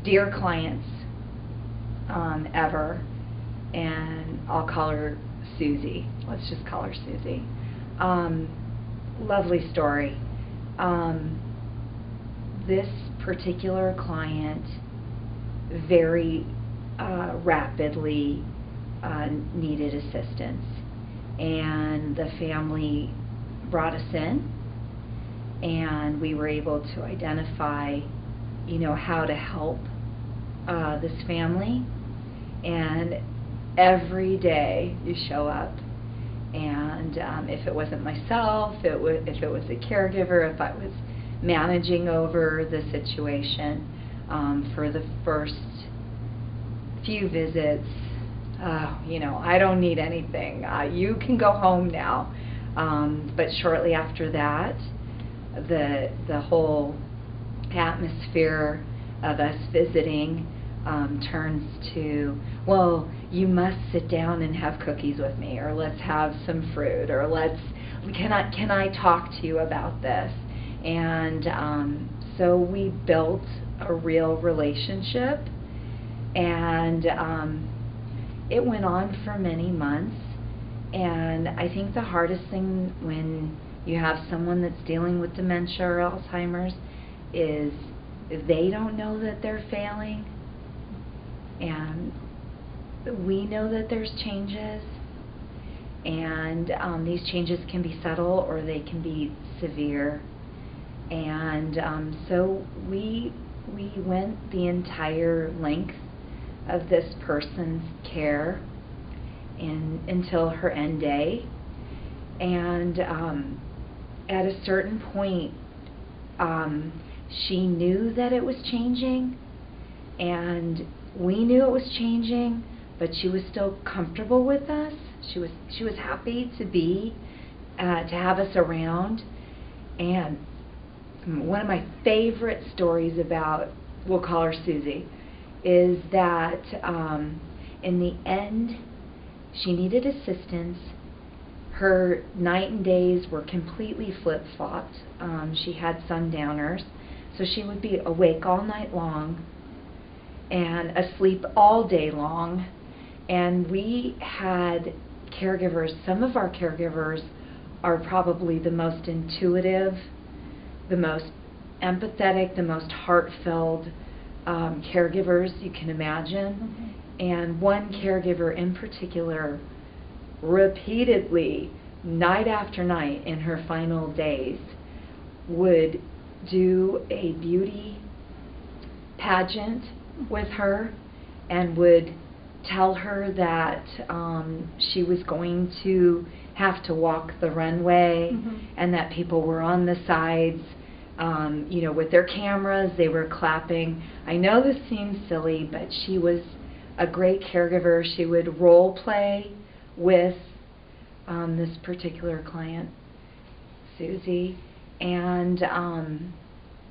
dear clients ever, and I'll call her Suzie. Let's just call her Suzie. Lovely story. This particular client very rapidly needed assistance, and the family brought us in, and we were able to identify, how to help this family. And every day you show up, and if it wasn't myself, if it was a caregiver, if I was managing over the situation for the first few visits, I don't need anything. You can go home now. But shortly after that, the whole atmosphere of us visiting turns to, well, you must sit down and have cookies with me, or let's have some fruit, or can I talk to you about this? And so we built a real relationship, and it went on for many months. And I think the hardest thing when you have someone that's dealing with dementia or Alzheimer's is they don't know that they're failing, and we know that there's changes, and these changes can be subtle or they can be severe. And so we went the entire length of this person's care until her end day. And at a certain point, she knew that it was changing, and we knew it was changing, but she was still comfortable with us. She was happy to have us around. And one of my favorite stories about, we'll call her Suzie, is that in the end, she needed assistance. Her night and days were completely flip-flopped. She had sundowners, so she would be awake all night long and asleep all day long. And we had caregivers. Some of our caregivers are probably the most intuitive, the most empathetic, the most heartfelt caregivers you can imagine. And one caregiver in particular, repeatedly, night after night in her final days, would do a beauty pageant with her and would tell her that she was going to have to walk the runway, and that people were on the sides, with their cameras, they were clapping. I know this seems silly, but she was a great caregiver. She would role play with this particular client, Suzie, and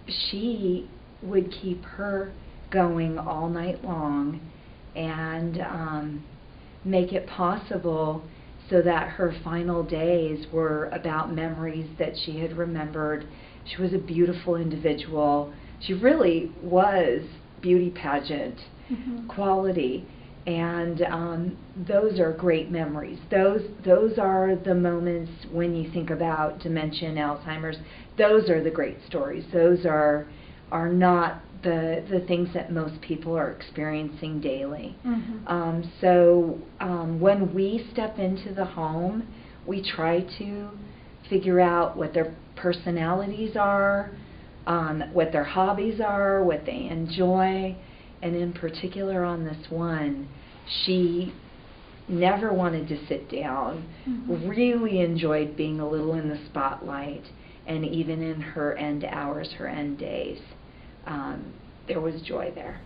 she would keep her going all night long and make it possible so that her final days were about memories that she had remembered. She was a beautiful individual. She really was beauty pageant quality, and those are great memories. Those are the moments when you think about dementia and Alzheimer's. Those are the great stories. Those are not the things that most people are experiencing daily. So when we step into the home, we try to figure out what their personalities are, what their hobbies are, what they enjoy. And in particular on this one, she never wanted to sit down, really enjoyed being a little in the spotlight, and even in her end hours, her end days, there was joy there.